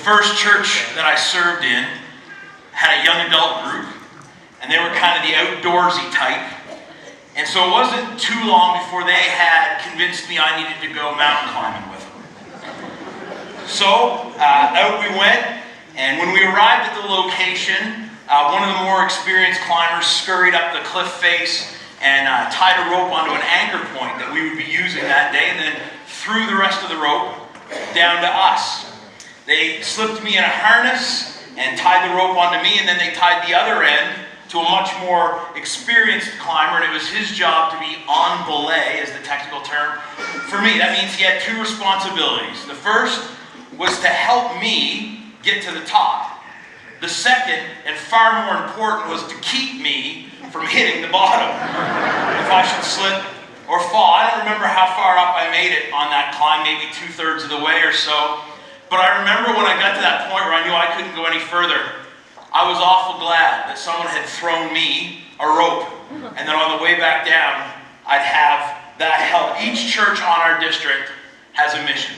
first church that I served in had a young adult group, and they were kind of the outdoorsy type. And so it wasn't too long before they had convinced me I needed to go mountain climbing with them. So out we went, and when we arrived at the location, one of the more experienced climbers scurried up the cliff face and tied a rope onto an anchor point that we would be using that day, and then threw the rest of the rope down to us. They slipped me in a harness and tied the rope onto me, and then they tied the other end to a much more experienced climber, and it was his job to be on belay, is the technical term. For me, that means he had two responsibilities. The first was to help me get to the top. The second, and far more important, was to keep me from hitting the bottom if I should slip or fall. I don't remember how far up I made it on that climb, maybe 2/3 of the way or so. But I remember when I got to that point where I knew I couldn't go any further, I was awful glad that someone had thrown me a rope, and then on the way back down, I'd have that help. Each church on our district has a mission.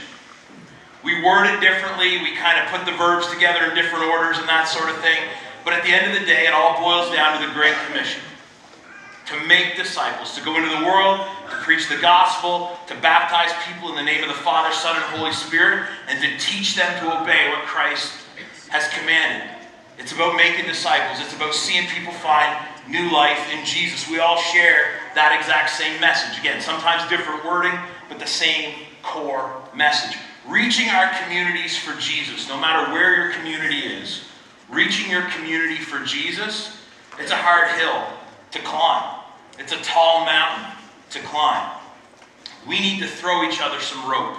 We word it differently, we kind of put the verbs together in different orders and that sort of thing, but at the end of the day, it all boils down to the Great Commission. To make disciples, to go into the world, to preach the gospel, to baptize people in the name of the Father, Son, and Holy Spirit, and to teach them to obey what Christ has commanded. It's about making disciples. It's about seeing people find new life in Jesus. We all share that exact same message. Again, sometimes different wording, but the same core message. Reaching our communities for Jesus, no matter where your community is. Reaching your community for Jesus, it's a hard hill to climb. It's a tall mountain to climb. We need to throw each other some rope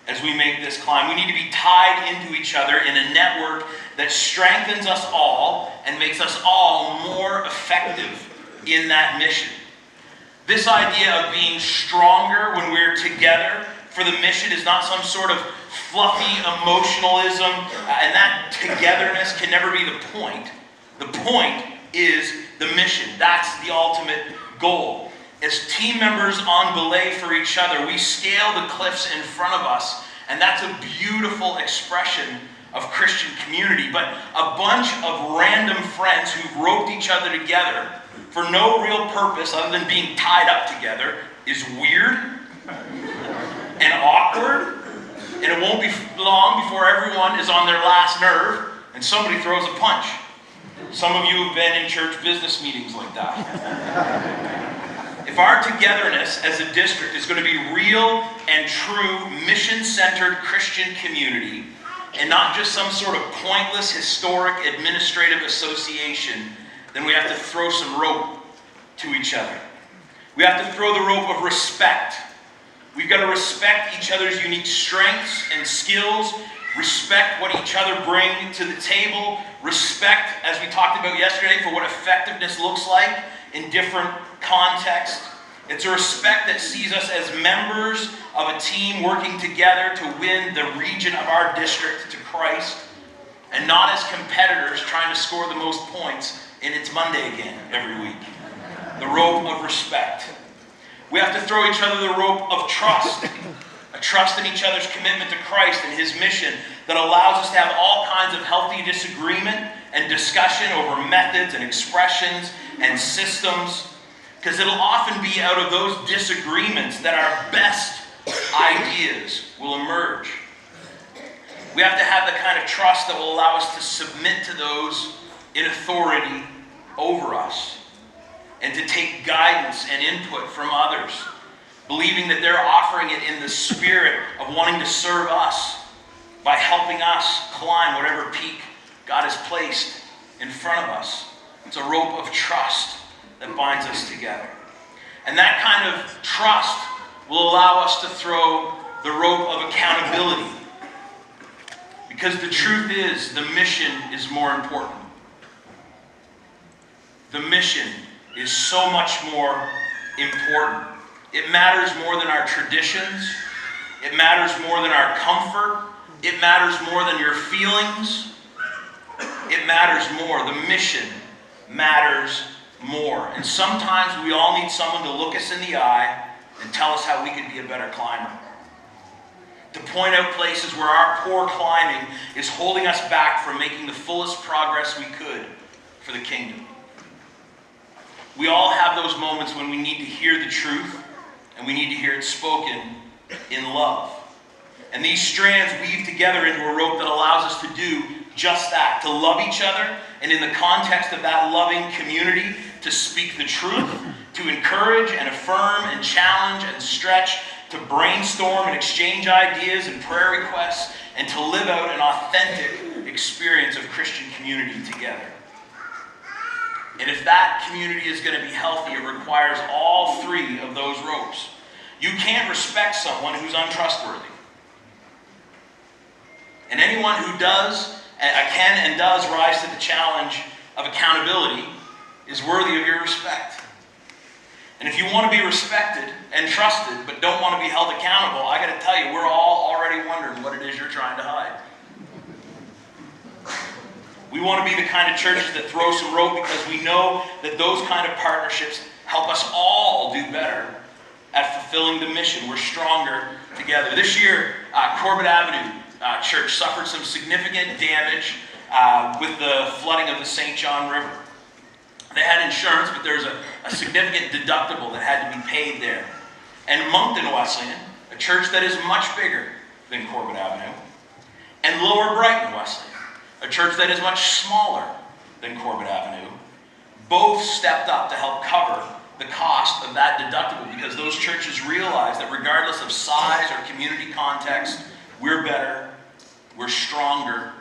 as we make this climb. We need to be tied into each other in a network that strengthens us all and makes us all more effective in that mission. This idea of being stronger when we're together for the mission is not some sort of fluffy emotionalism, and that togetherness can never be the point. The point is the mission. That's the ultimate goal. As team members on belay for each other, we scale the cliffs in front of us, and that's a beautiful expression of Christian community. But a bunch of random friends who've roped each other together for no real purpose other than being tied up together is weird and awkward, and it won't be long before everyone is on their last nerve and somebody throws a punch. Some of you have been in church business meetings like that. If our togetherness as a district is going to be real and true mission-centered Christian community, and not just some sort of pointless historic administrative association, then we have to throw some rope to each other. We have to throw the rope of respect. We've got to respect each other's unique strengths and skills, respect what each other bring to the table, respect, as we talked about yesterday, for what effectiveness looks like in different contexts. It's a respect that sees us as members of a team working together to win the region of our district to Christ, and not as competitors trying to score the most points in It's Monday again every week. The rope of respect. We have to throw each other the rope of trust. A trust in each other's commitment to Christ and His mission that allows us to have all kinds of healthy disagreement and discussion over methods and expressions and systems, because it'll often be out of those disagreements that our best ideas will emerge. We have to have the kind of trust that will allow us to submit to those in authority over us, and to take guidance and input from others, believing that they're offering it in the spirit of wanting to serve us by helping us climb whatever peak God has placed in front of us. It's a rope of trust that binds us together. And that kind of trust will allow us to throw the rope of accountability. Because the truth is, the mission is more important. The mission is so much more important. It matters more than our traditions. It matters more than our comfort. It matters more than your feelings. It matters more. The mission matters more. And sometimes we all need someone to look us in the eye and tell us how we could be a better climber. to point out places where our poor climbing is holding us back from making the fullest progress we could for the kingdom. We all have those moments when we need to hear the truth, and we need to hear it spoken in love. And these strands weave together into a rope that allows us to do just that, to love each other, and in the context of that loving community, to speak the truth, to encourage and affirm and challenge and stretch, to brainstorm and exchange ideas and prayer requests, and to live out an authentic experience of Christian community together. And if that community is going to be healthy, it requires all three of those ropes. You can't respect someone who's untrustworthy. And anyone who can and does rise to the challenge of accountability is worthy of your respect. And if you want to be respected and trusted, but don't want to be held accountable, I got to tell you, we're all already wondering what it is you're trying to hide. We want to be the kind of churches that throw some rope because we know that those kind of partnerships help us all do better at fulfilling the mission. We're stronger together. This year, Corbett Avenue Church suffered some significant damage with the flooding of the St. John River. They had insurance, but there's a significant deductible that had to be paid there. And Moncton Wesleyan, a church that is much bigger than Corbett Avenue, and Lower Brighton Wesleyan, a church that is much smaller than Corbett Avenue, both stepped up to help cover the cost of that deductible because those churches realized that regardless of size or community context, we're better, we're stronger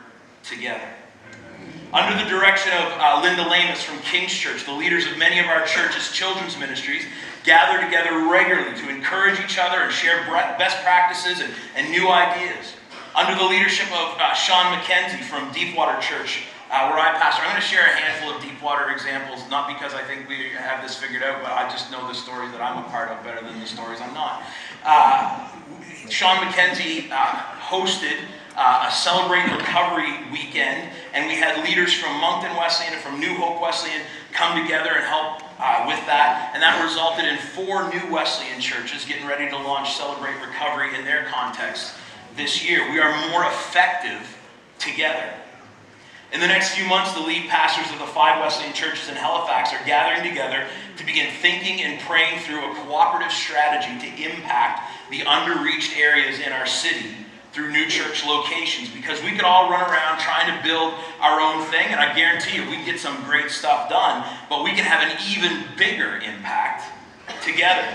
together. Under the direction of Linda Lamus from King's Church, the leaders of many of our church's children's ministries gather together regularly to encourage each other and share best practices and new ideas. Under the leadership of Sean McKenzie from Deepwater Church, where I pastor, I'm going to share a handful of Deepwater examples, not because I think we have this figured out, but I just know the stories that I'm a part of better than the stories I'm not. Sean McKenzie hosted a Celebrate Recovery weekend, and we had leaders from Moncton Wesleyan and from New Hope Wesleyan come together and help with that, and that resulted in 4 new Wesleyan churches getting ready to launch Celebrate Recovery in their context this year. We are more effective together. In the next few months, the lead pastors of the 5 Wesleyan churches in Halifax are gathering together to begin thinking and praying through a cooperative strategy to impact the underreached areas in our city through new church locations, because we could all run around trying to build our own thing, and I guarantee you we can get some great stuff done, but we can have an even bigger impact together.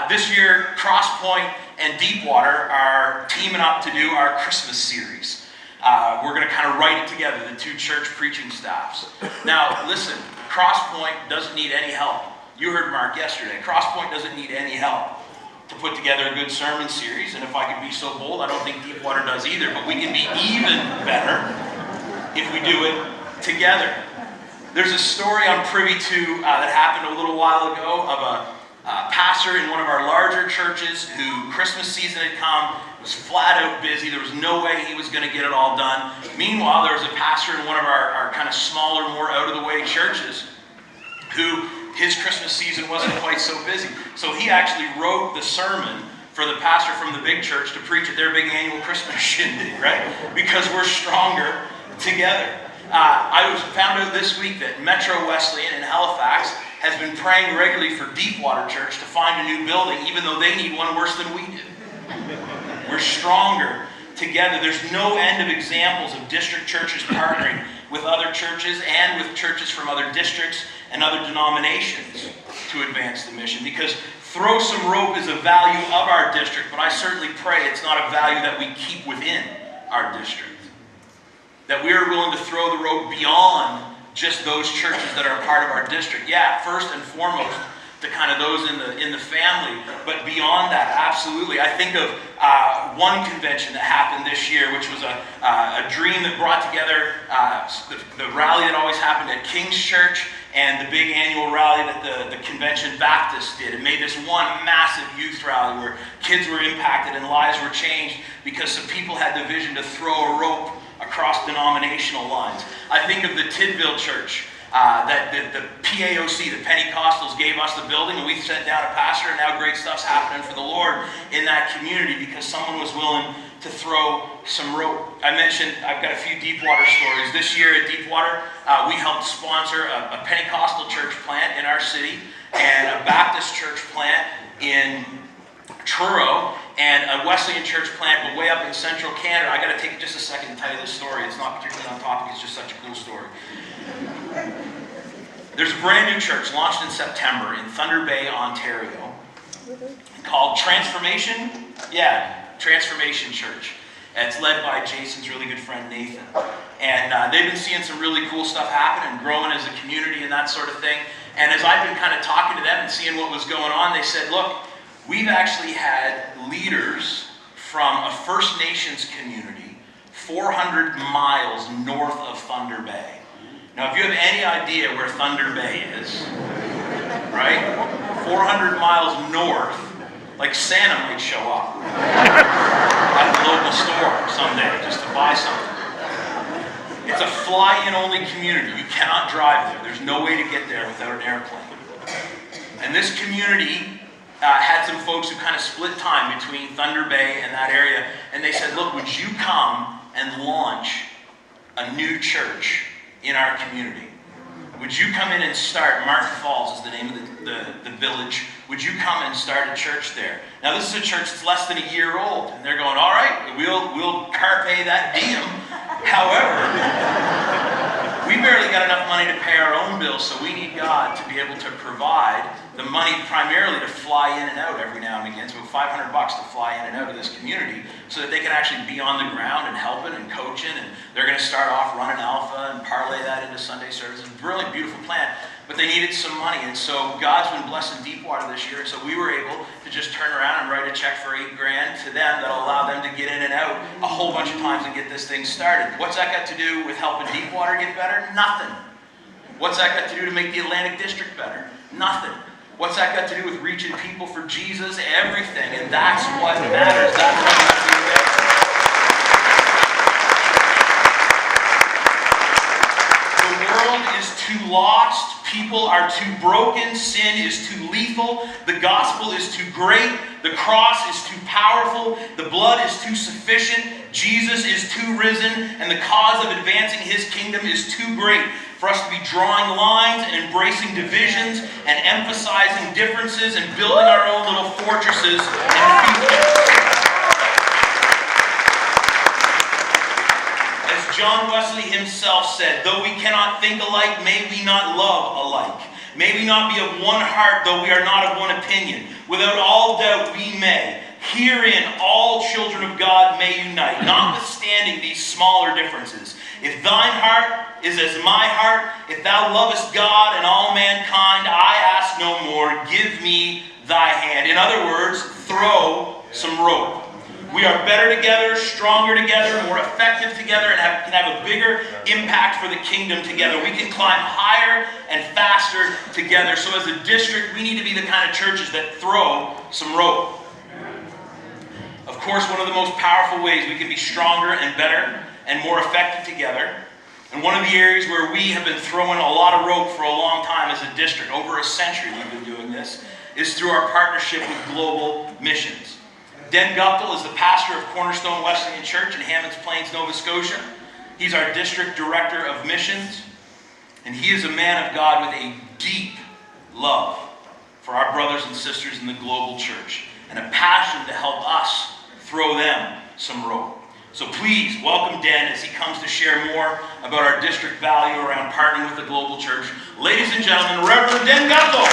This year, Crosspoint and Deepwater are teaming up to do our Christmas series. We're going to kind of write it together, the 2 church preaching staffs. Now, listen, Crosspoint doesn't need any help. You heard Mark yesterday. Crosspoint doesn't need any help to put together a good sermon series, and if I could be so bold, I don't think Deepwater does either, but we can be even better if we do it together. There's a story I'm privy to that happened a little while ago of a pastor in one of our larger churches who Christmas season had come, was flat out busy. There was no way he was going to get it all done. Meanwhile, there was a pastor in one of our kind of smaller, more out-of-the-way churches who his Christmas season wasn't quite so busy. So he actually wrote the sermon for the pastor from the big church to preach at their big annual Christmas shindig, right? Because we're stronger together. I found out this week that Metro Wesleyan in Halifax has been praying regularly for Deepwater Church to find a new building, even though they need one worse than we did. We're stronger together. There's no end of examples of district churches partnering with other churches and with churches from other districts and other denominations to advance the mission. Because throw some rope is a value of our district, but I certainly pray it's not a value that we keep within our district. That we are willing to throw the rope beyond just those churches that are part of our district. Yeah, first and foremost, to kind of those in the family, but beyond that, absolutely. I think of one convention that happened this year, which was a dream that brought together the rally that always happened at King's Church and the big annual rally that the Convention Baptist did. It made this one massive youth rally where kids were impacted and lives were changed because some people had the vision to throw a rope across denominational lines. I think of the Tidville Church that the PAOC, the Pentecostals, gave us the building, and we sent down a pastor, and now great stuff's happening for the Lord in that community because someone was willing to throw some rope. I mentioned I've got a few Deepwater stories. This year at Deepwater, we helped sponsor a Pentecostal church plant in our city and a Baptist church plant in Truro, and a Wesleyan church plant, but way up in central Canada. I got to take just a second to tell you this story. It's not particularly on topic, it's just such a cool story. There's a brand new church launched in September in Thunder Bay, Ontario, called Transformation. Yeah, Transformation Church. And it's led by Jason's really good friend Nathan. And they've been seeing some really cool stuff happen and growing as a community and that sort of thing. And as I've been kind of talking to them and seeing what was going on, they said, look, we've actually had leaders from a First Nations community 400 miles north of Thunder Bay. Now, if you have any idea where Thunder Bay is, right? 400 miles north, like Santa might show up at the local store someday just to buy something. It's a fly-in only community. You cannot drive there. There's no way to get there without an airplane. And this community had some folks who kind of split time between Thunder Bay and that area, and they said, look, would you come and launch a new church in our community? Would you come in and start, Martin Falls is the name of the village, would you come and start a church there? Now this is a church that's less than a year old, and they're going, all right, we'll carpe that diem. However, we barely got enough money to pay our own bills, so we need God to be able to provide the money primarily to fly in and out every now and again. So $500 to fly in and out of this community so that they can actually be on the ground and helping and coaching. And they're going to start off running Alpha and parlay that into Sunday services. Really beautiful plan. But they needed some money. And so God's been blessing Deepwater this year. So we were able to just turn around and write a check for $8,000 to them that'll allow them to get in and out a whole bunch of times and get this thing started. What's that got to do with helping Deepwater get better? Nothing. What's that got to do to make the Atlantic District better? Nothing. What's that got to do with reaching people for Jesus? Everything. And that's what matters. That's what matters. The world is too lost. People are too broken. Sin is too lethal. The gospel is too great. The cross is too powerful. The blood is too sufficient. Jesus is too risen. And the cause of advancing his kingdom is too great for us to be drawing lines and embracing divisions and emphasizing differences and building our own little fortresses and fiefdoms. As John Wesley himself said, though we cannot think alike, may we not love alike. May we not be of one heart, though we are not of one opinion. Without all doubt we may. Herein all children of God may unite, notwithstanding these smaller differences. If thine heart is as my heart, if thou lovest God and all mankind, I ask no more, give me thy hand. In other words, throw some rope. We are better together, stronger together, more effective together, and can have a bigger impact for the kingdom together. We can climb higher and faster together. So as a district, we need to be the kind of churches that throw some rope. Of course, one of the most powerful ways we can be stronger and better and more effective together, and one of the areas where we have been throwing a lot of rope for a long time as a district, over a century we've been doing this, is through our partnership with Global Missions. Den Guptill is the pastor of Cornerstone Wesleyan Church in Hammonds Plains, Nova Scotia. He's our district director of missions, and he is a man of God with a deep love for our brothers and sisters in the global church, and a passion to help us throw them some rope. So please welcome Den as he comes to share more about our district value around partnering with the global church. Ladies and gentlemen, Reverend Den Guptill.